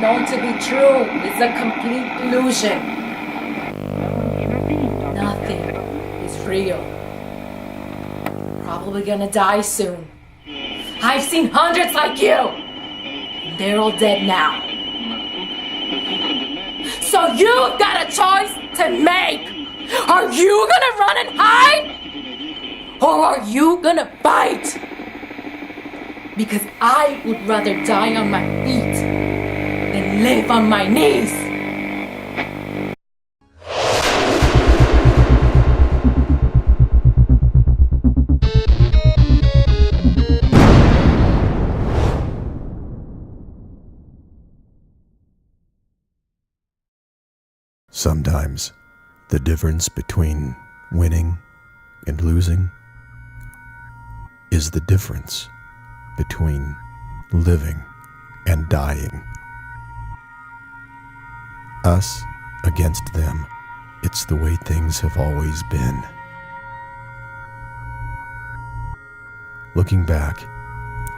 known to be true is a complete illusion. Nothing is real. Probably gonna die soon. I've seen hundreds like you. And they're all dead now. So you've got a choice to make. Are you gonna run and hide? Or are you gonna fight? Because I would rather die on my feet than live on my knees. Sometimes the difference between winning and losing is the difference between living and dying. Us against them, it's the way things have always been. Looking back,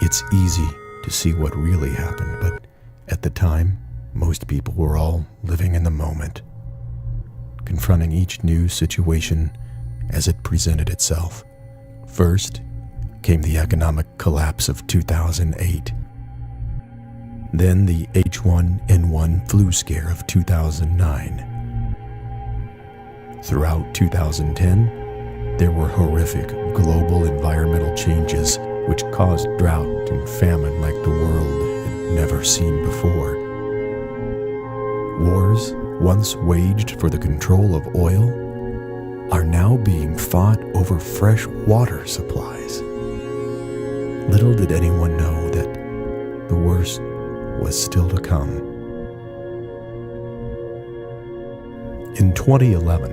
it's easy to see what really happened, but at the time, most people were all living in the moment, confronting each new situation as it presented itself. First came the economic collapse of 2008. Then the H1N1 flu scare of 2009. Throughout 2010, there were horrific global environmental changes which caused drought and famine like the world had never seen before. Wars once waged for the control of oil are now being fought over fresh water supplies. Little did anyone know that the worst was still to come. In 2011,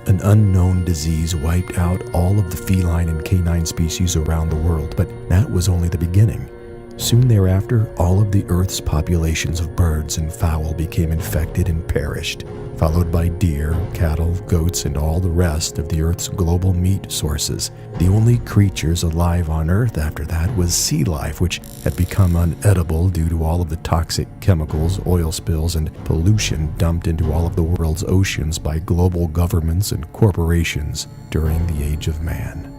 an unknown disease wiped out all of the feline and canine species around the world, but that was only the beginning. Soon thereafter, all of the Earth's populations of birds and fowl became infected and perished, followed by deer, cattle, goats, and all the rest of the Earth's global meat sources. The only creatures alive on Earth after that was sea life, which had become unedible due to all of the toxic chemicals, oil spills, and pollution dumped into all of the world's oceans by global governments and corporations during the age of man.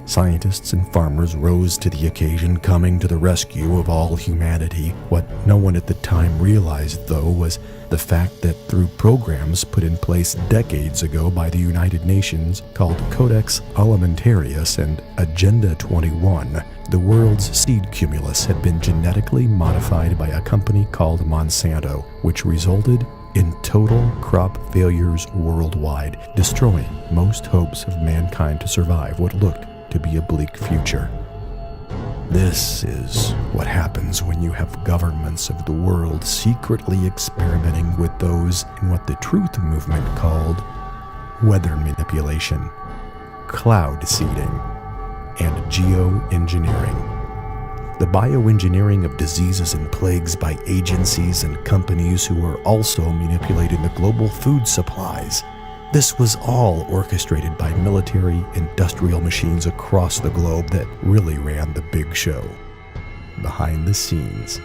Scientists and farmers rose to the occasion, coming to the rescue of all humanity. What no one at the time realized, though, was the fact that through programs put in place decades ago by the United Nations called Codex Alimentarius and Agenda 21, the world's seed cumulus had been genetically modified by a company called Monsanto, which resulted in total crop failures worldwide, destroying most hopes of mankind to survive what looked to be a bleak future. This is what happens when you have governments of the world secretly experimenting with those in what the Truth Movement called weather manipulation, cloud seeding, and geoengineering. The bioengineering of diseases and plagues by agencies and companies who are also manipulating the global food supplies. This was all orchestrated by military industrial machines across the globe that really ran the big show behind the scenes.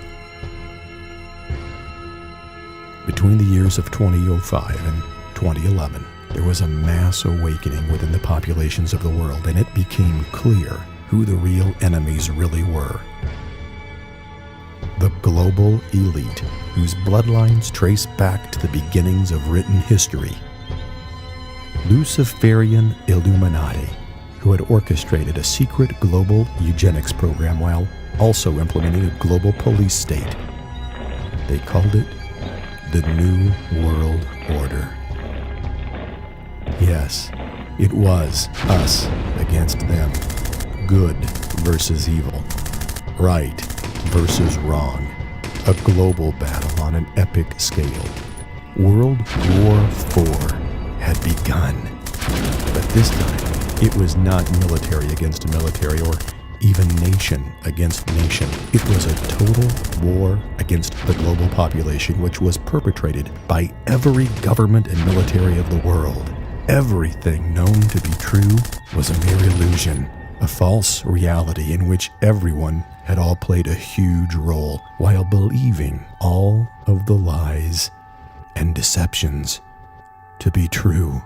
Between the years of 2005 and 2011, there was a mass awakening within the populations of the world, and it became clear who the real enemies really were. The global elite, whose bloodlines trace back to the beginnings of written history. Luciferian Illuminati, who had orchestrated a secret global eugenics program while also implementing a global police state. They called it the New World Order. Yes, it was us against them. Good versus evil. Right versus wrong. A global battle on an epic scale. World War IV had begun. But this time, it was not military against military or even nation against nation. It was a total war against the global population, which was perpetrated by every government and military of the world. Everything known to be true was a mere illusion. A false reality in which everyone had all played a huge role while believing all of the lies and deceptions to be true.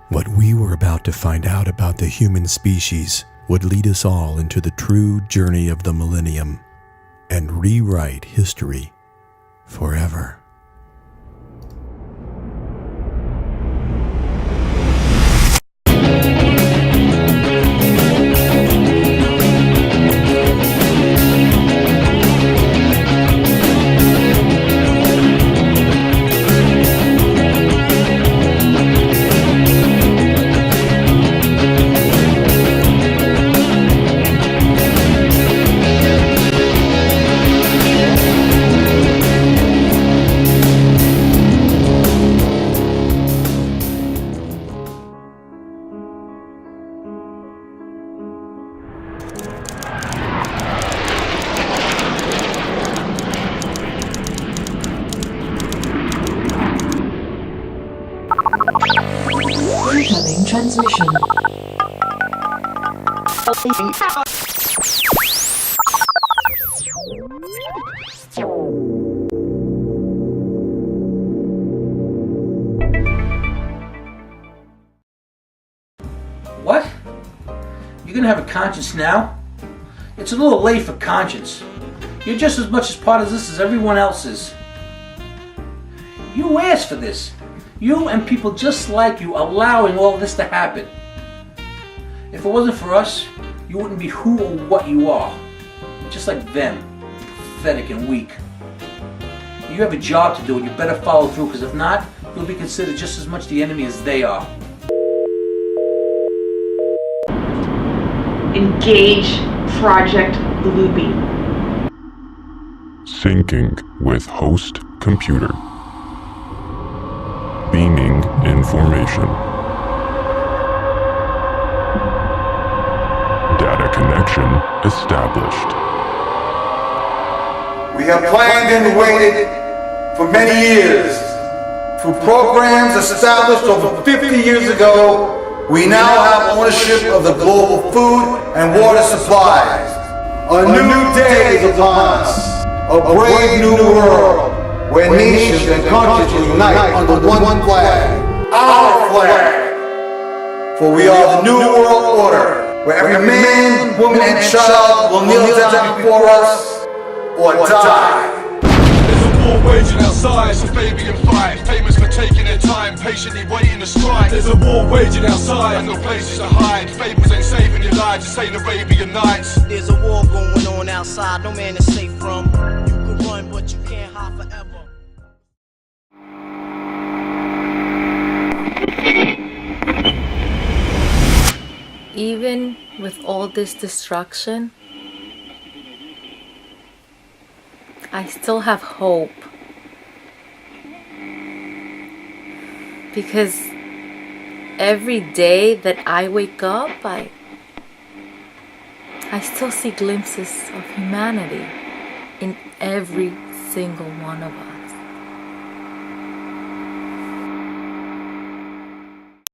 What we were about to find out about the human species would lead us all into the true journey of the millennium and rewrite history forever. Incoming transmission. What? You're gonna have a conscience now? It's a little late for conscience. You're just as much as part of this as everyone else is. You asked for this. You and people just like you allowing all this to happen. If it wasn't for us, you wouldn't be who or what you are. Just like them. Pathetic and weak. You have a job to do and you better follow through, because if not, you'll be considered just as much the enemy as they are. Engage Project Bluebeam. Syncing with host computer. Beaming information. Data connection established. We have planned and waited for many years. Through programs established over 50 years ago, we now have ownership of the global food and water supplies. A new day is upon us. A brave new world where nations and countries will unite under one flag. Our flag. For we are the new world order, where every man, woman, and child will kneel down before us or die. There's a war waging outside, so baby and fight. Famous for taking their time, patiently waiting to strike. There's a war waging outside, and no places to hide. Fables ain't saving your lives, this ain't Arabian Nights. There's a war going on outside, no man is safe from. You can run, but you can't hide forever. Even with all this destruction, I still have hope. Because every day that I wake up, I still see glimpses of humanity in every single one of us.